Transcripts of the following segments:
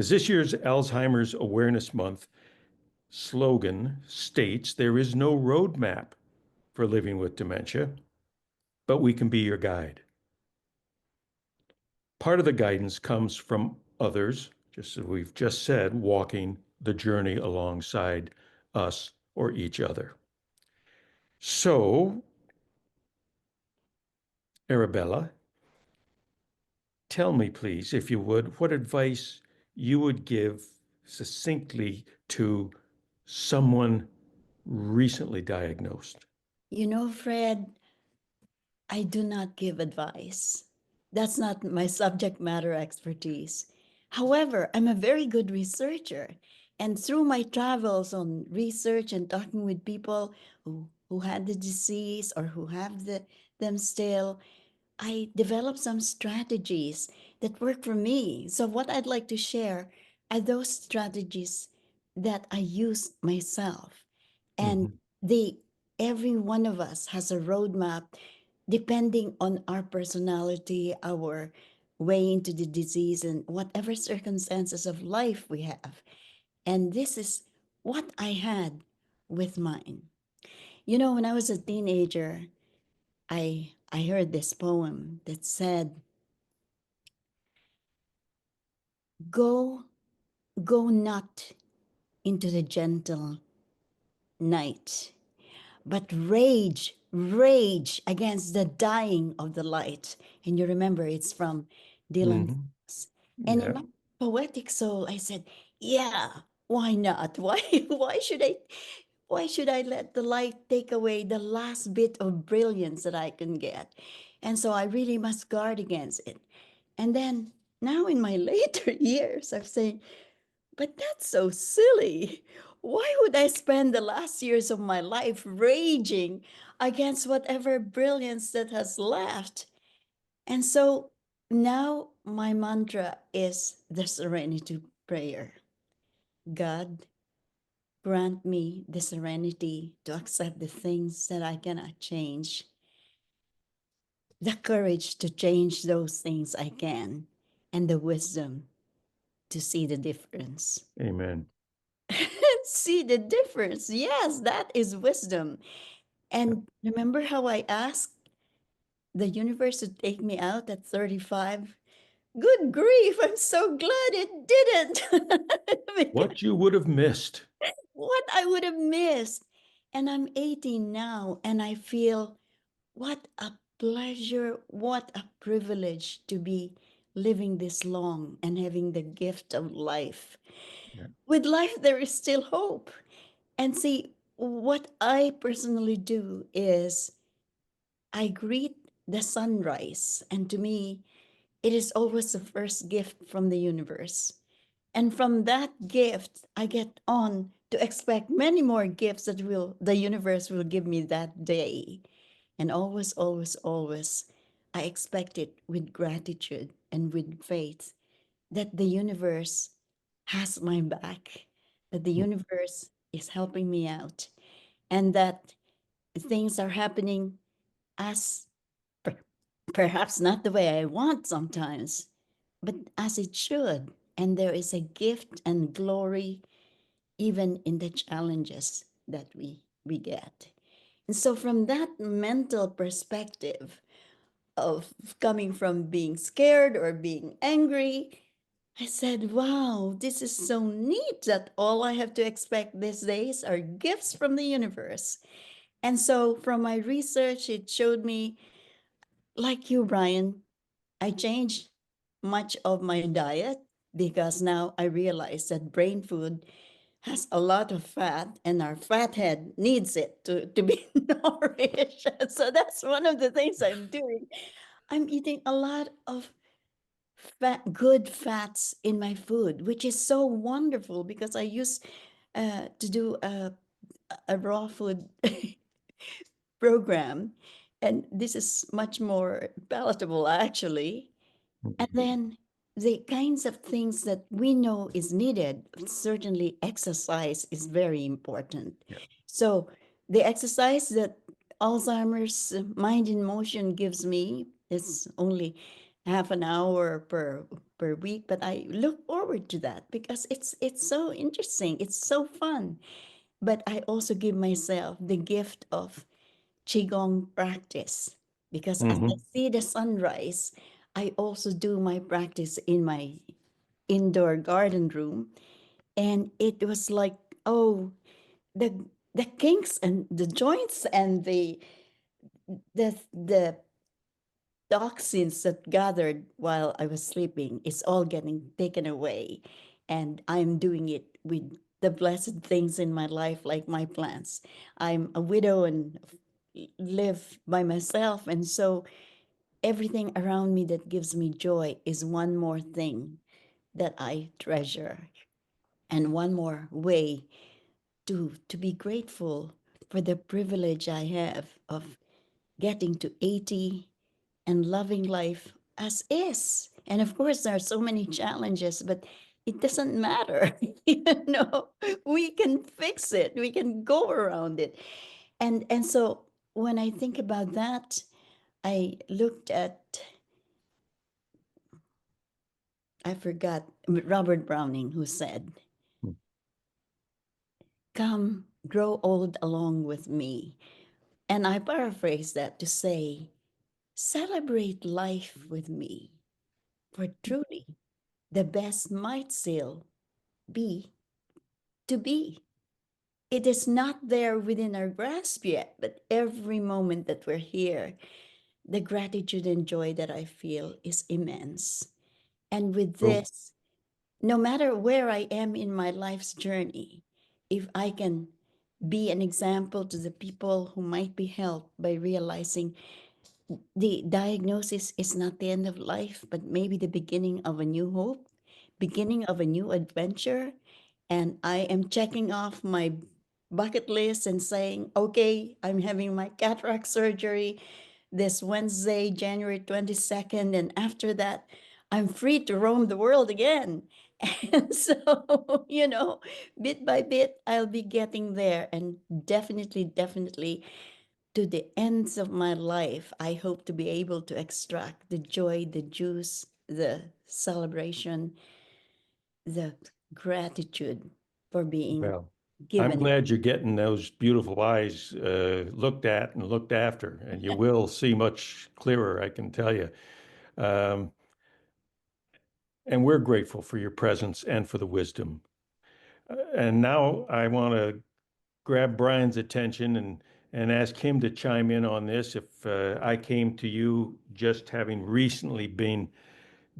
As this year's Alzheimer's Awareness Month slogan states, there is no roadmap for living with dementia, but we can be your guide. Part of the guidance comes from others, just as we've just said, walking the journey alongside us or each other. So, Arabella, tell me, please, if you would, what advice you would give succinctly to someone recently diagnosed. You know, Fred, I do not give advice. That's not my subject matter expertise. However, I'm a very good researcher. And through my travels on research and talking with people who had the disease or who have them still, I developed some strategies that work for me. So, what I'd like to share are those strategies that I use myself. And Mhm. they, every one of us has a roadmap depending on our personality, our way into the disease, and whatever circumstances of life we have. And this is what I had with mine. You know, when I was a teenager, I heard this poem that said, "Go, go not into the gentle night, but rage, rage against the dying of the light." And you remember it's from Dylan. Mhm. And in Yeah. my poetic soul, I said, "Yeah, why not? Why, why should I let the light take away the last bit of brilliance that I can get?" And so I really must guard against it. And then now in my later years, I'm saying, but that's so silly. Why would I spend the last years of my life raging against whatever brilliance that has left? And so now my mantra is the serenity prayer. God, grant me the serenity to accept the things that I cannot change, the courage to change those things I can, and the wisdom to see the difference. Amen. See the difference. Yes, that is wisdom. And remember how I asked the universe to take me out at 35? Good grief, I'm so glad it didn't. Because What you would have missed. what I would have missed. And I'm 18 now, and I feel what a pleasure, what a privilege to be living this long and having the gift of life. Yeah. With life, there is still hope. And see, what I personally do is I greet the sunrise. And to me, it is always the first gift from the universe. And from that gift, I get on to expect many more gifts that will the universe will give me that day. And always, always, always, I expect it with gratitude and with faith that the universe has my back, that the universe is helping me out, and that things are happening as per- perhaps not the way I want sometimes, but as it should. And there is a gift and glory even in the challenges that we get. And so, from that mental perspective of coming from being scared or being angry, I said, wow, this is so neat that all I have to expect these days are gifts from the universe. And so, from my research, it showed me, like you, Brian, I changed much of my diet because now I realize that brain food has a lot of fat and our fat head needs it to be nourished. So that's one of the things I'm doing. I'm eating a lot of good fats in my food, which is so wonderful because I used to do a raw food program. And this is much more palatable, actually. And Mhm. then the kinds of things that we know is needed, certainly exercise is very important. Yeah. So the exercise that Alzheimer's Mind in Motion gives me is only half an hour per week, but I look forward to that because it's so interesting, it's so fun. But I also give myself the gift of qigong practice because as I Hmm. see the sunrise, I also do my practice in my indoor garden room, and it was like, oh, the the kinks and the joints and the toxins that gathered while I was sleeping is all getting taken away. And I'm doing it with the blessed things in my life, like my plants. I'm a widow and live by myself. And so everything around me that gives me joy is one more thing that I treasure, and one more way to be grateful for the privilege I have of getting to 80 and loving life as is. And of course, there are so many challenges, but it doesn't matter. You know, we can fix it. We can go around it. And so when I think about that, I looked at, I forgot, Robert Browning, who said, "Come, grow old along with me." And I paraphrase that to say, celebrate life with me, for truly the best might still be to be. It is not there within our grasp yet, but every moment that we're here, the gratitude and joy that I feel is immense. And with Well, this, no matter where I am in my life's journey, if I can be an example to the people who might be helped by realizing the diagnosis is not the end of life, but maybe the beginning of a new hope, beginning of a new adventure. And I am checking off my bucket list and saying, okay, I'm having my cataract surgery this Wednesday, January 22nd. And after that, I'm free to roam the world again. And so, bit by bit, I'll be getting there. And definitely, definitely, to the ends of my life, I hope to be able to extract the joy, the juice, the celebration, the gratitude for being well, I'm given. glad you're getting those beautiful eyes looked at and looked after, and you will see much clearer, I can tell you. Um, and we're grateful for your presence and for the wisdom. And now I want to grab Brian's attention and ask him to chime in on this. If I came to you just having recently been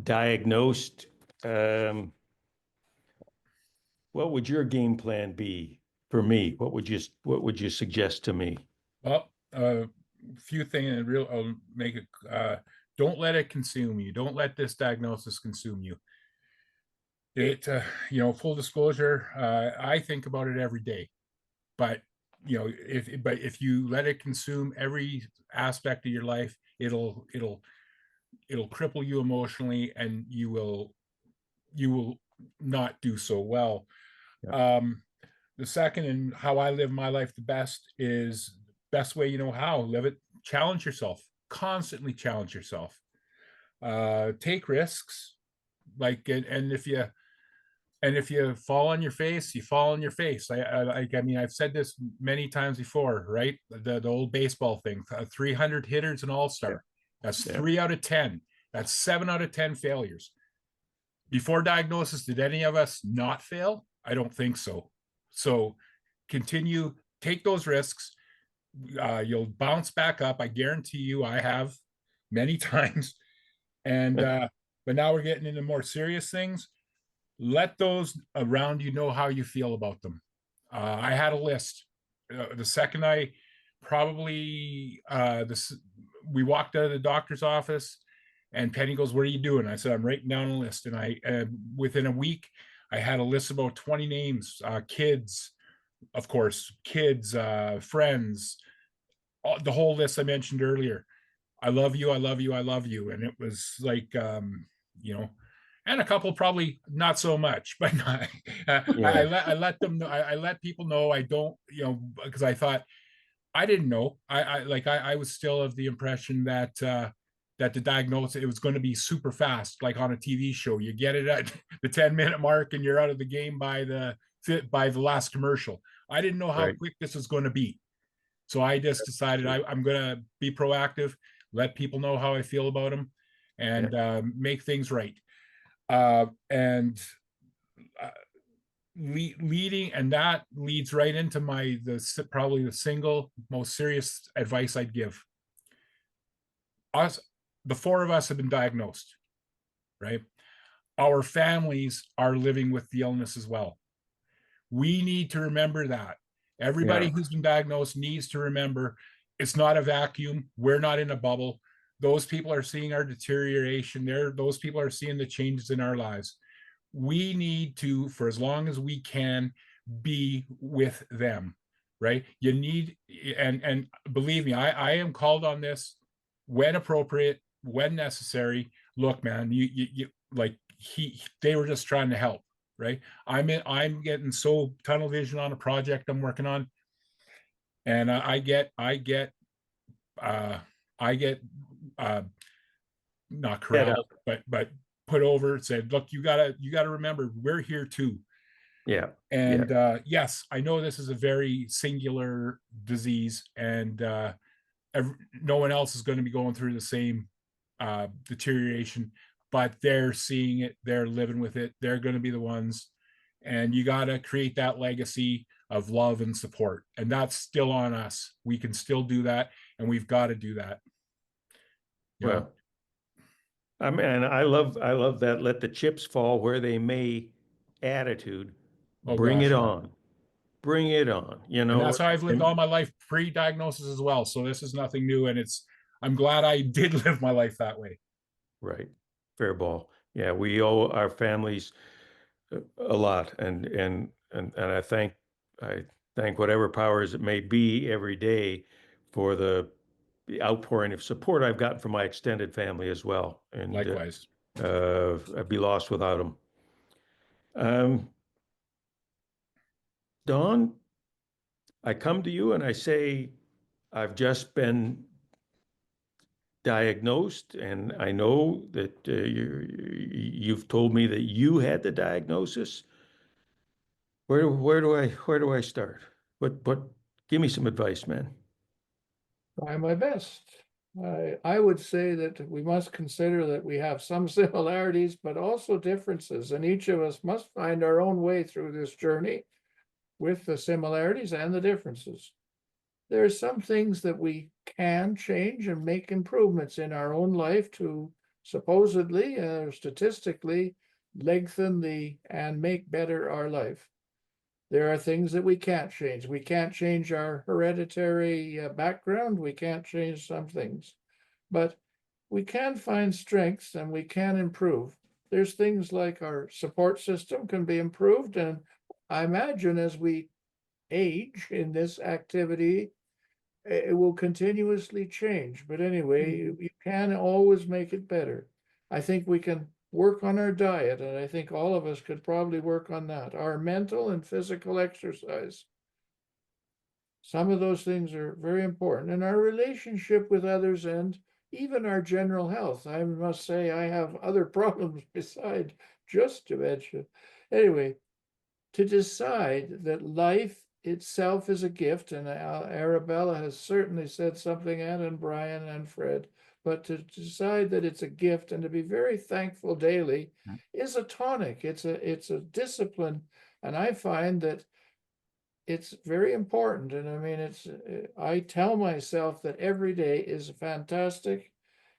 diagnosed, um, what would your game plan be for me? What would you suggest to me? Well, a few things and real I'll make it don't let it consume you. Don't let this diagnosis consume you. It full disclosure, I think about it every day. But if you let it consume every aspect of your life, it'll cripple you emotionally, and you will not do so well. Yeah. The second, and how I live my life the best, is best way you know how. Live it. Challenge yourself. Constantly challenge yourself. Take risks. And if you fall on your face, you fall on your face. I mean, I've said this many times before, right? The old baseball thing: 300 hitters an Yeah. all-star. That's Yeah. 3 out of 10. That's 7 out of 10 failures. Before diagnosis, did any of us not fail? I don't think so. So continue, take those risks. You'll bounce back up. I guarantee you, I have many times. And but now we're getting into more serious things. Let those around you know how you feel about them. I had a list. The second I probably this we walked out of the doctor's office, and Penny goes, "What are you doing?" I said, "I'm writing down a list." And I within a week, I had a list of about 20 names, kids, of course, kids, friends, the whole list I mentioned earlier. I love you, I love you, I love you. And it was like, you know, and a couple probably not so much, but Yeah. I let them know. I let people know. I don't, because I thought, I didn't know. I was still of the impression that that the diagnosis, it was going to be super fast, like on a TV show. You get it at the 10-minute mark and you're out of the game by the last commercial. I didn't know how Right. quick this was going to be. So I just decided I'm going to be proactive, let people know how I feel about them, and make things right. And leading, and that leads right into probably the single most serious advice I'd give. The four of us have been diagnosed, right? Our families are living with the illness as well. We need to remember that. Everybody who's been diagnosed needs to remember it's not a vacuum. We're not in a bubble. Those people are seeing our deterioration. Those people are seeing the changes in our lives. We need to, for as long as we can, be with them, right? You need, and believe me, I am called on this when appropriate, when necessary. Look, man, you like they were just trying to help, right? I'm getting so tunnel vision on a project I'm working on, and I get not corralled, but put over, said, look, you gotta remember, we're here too. Yeah. And yes, I know this is a very singular disease, and no one else is going to be going through the same deterioration, but they're seeing it, they're living with it, they're going to be the ones. And you got to create that legacy of love and support, and that's still on us. We can still do that, and we've got to do that. Well, I mean, and I love that let the chips fall where they may attitude. Bring it on. Bring it on. You And know, that's how I've lived and- all my life pre-diagnosis as well. So this is nothing new, and I'm glad I did live my life that way. Right. Fair ball. Yeah, we owe our families a lot, and I thank whatever powers it may be every day for the outpouring of support I've gotten from my extended family as well. And Likewise. I'd be lost without them. Dawn, I come to you and I say, I've just been diagnosed, and I know that you've told me that you had the diagnosis. Where do I start? What? Give me some advice, man. Try my best. I would say that we must consider that we have some similarities, but also differences, and each of us must find our own way through this journey with the similarities and the differences. There are some things that we can change and make improvements in our own life to supposedly, statistically, lengthen and make better our life. There are things that we can't change. We can't change our hereditary background. We can't change some things, but we can find strengths and we can improve. There's things like our support system can be improved. And I imagine as we age in this activity, it will continuously change. But anyway, you can always make it better. I think we can work on our diet, and I think all of us could probably work on that. Our mental and physical exercise. Some of those things are very important, and our relationship with others, and even our general health. I must say I have other problems beside just dementia. Anyway, to decide that life itself is a gift, and Arabella has certainly said something, and Brian and Fred, but to decide that it's a gift and to be very thankful daily is a tonic. It's a discipline, and I find that it's very important. And I mean, I tell myself that every day is fantastic,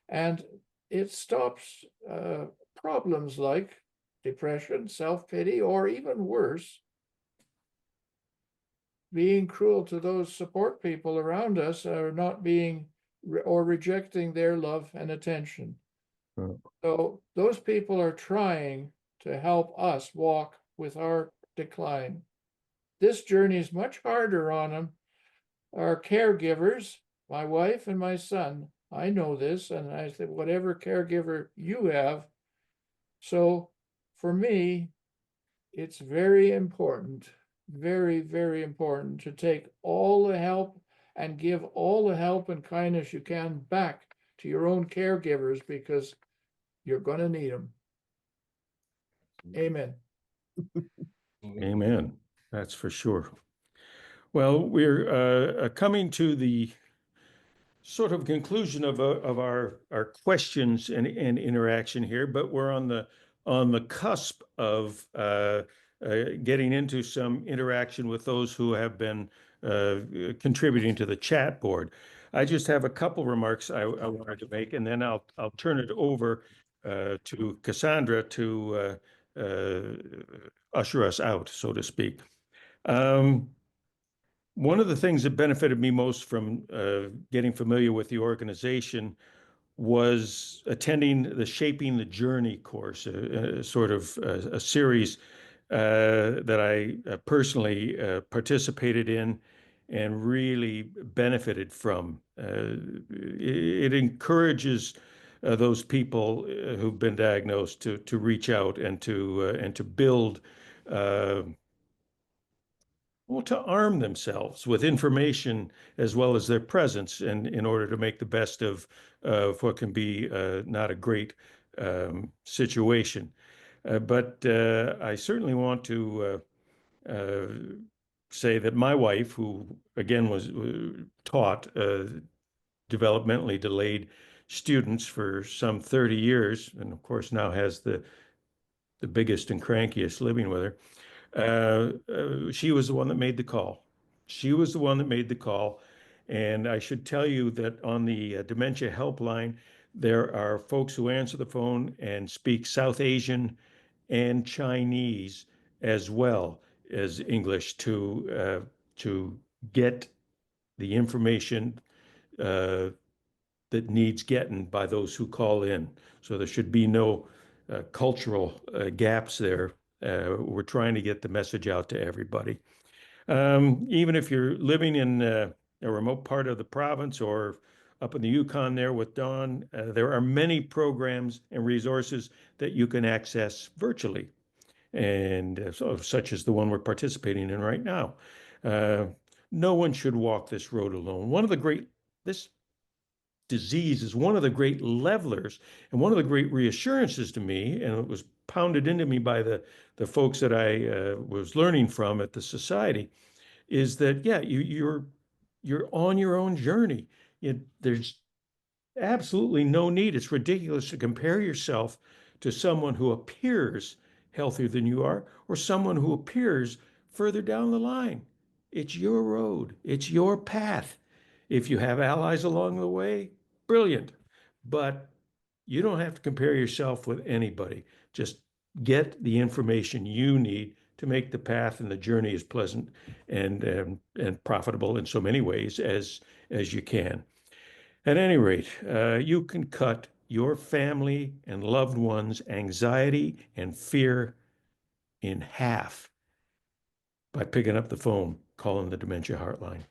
and it stops problems like depression, self-pity, or even worse, being cruel to those support people around us, or not being or rejecting their love and attention. So those people are trying to help us walk with our decline. This journey is much harder on them. Our caregivers, my wife and my son, I know this, and I said, whatever caregiver you have. So for me, it's very important, very, very important to take all the help and give all the help and kindness you can back to your own caregivers, because you're going to need them. Amen. Amen. That's for sure. Well, we're coming to the sort of conclusion of our questions and interaction here, but we're on the cusp of getting into some interaction with those who have been contributing to the chat board. I just have a couple remarks I wanted to make, and then I'll turn it over to Cassandra to usher us out, so to speak. One of the things that benefited me most from getting familiar with the organization was attending the Shaping the Journey course, sort of a series that I personally participated in and really benefited from. It encourages those people who've been diagnosed to reach out and to build well, to arm themselves with information as well as their presence in order to make the best of what can be not a great situation. But I certainly want to say that my wife, who again was taught developmentally delayed students for some 30 years, and of course now has the biggest and crankiest living with her, she was the one that made the call. She was the one that made the call. And I should tell you that on the dementia helpline, there are folks who answer the phone and speak South Asian and Chinese as well as English to get the information that needs getting by those who call in. So there should be no cultural gaps there. We're trying to get the message out to everybody. Even if you're living in a remote part of the province or up in the Yukon there with Don, there are many programs and resources that you can access virtually, and so such as the one we're participating in right now. No one should walk this road alone. This disease is one of the great levelers and one of the great reassurances to me, and it was pounded into me by the folks that I was learning from at the society, is that yeah, you're on your own journey. There's absolutely no need. It's ridiculous to compare yourself to someone who appears healthier than you are or someone who appears further down the line. It's your road. It's your path. If you have allies along the way, brilliant. But you don't have to compare yourself with anybody. Just get the information you need to make the path and the journey as pleasant and profitable in so many ways as you can. At any rate, you can cut your family and loved ones' anxiety and fear in half by picking up the phone, calling the Dementia Heartline.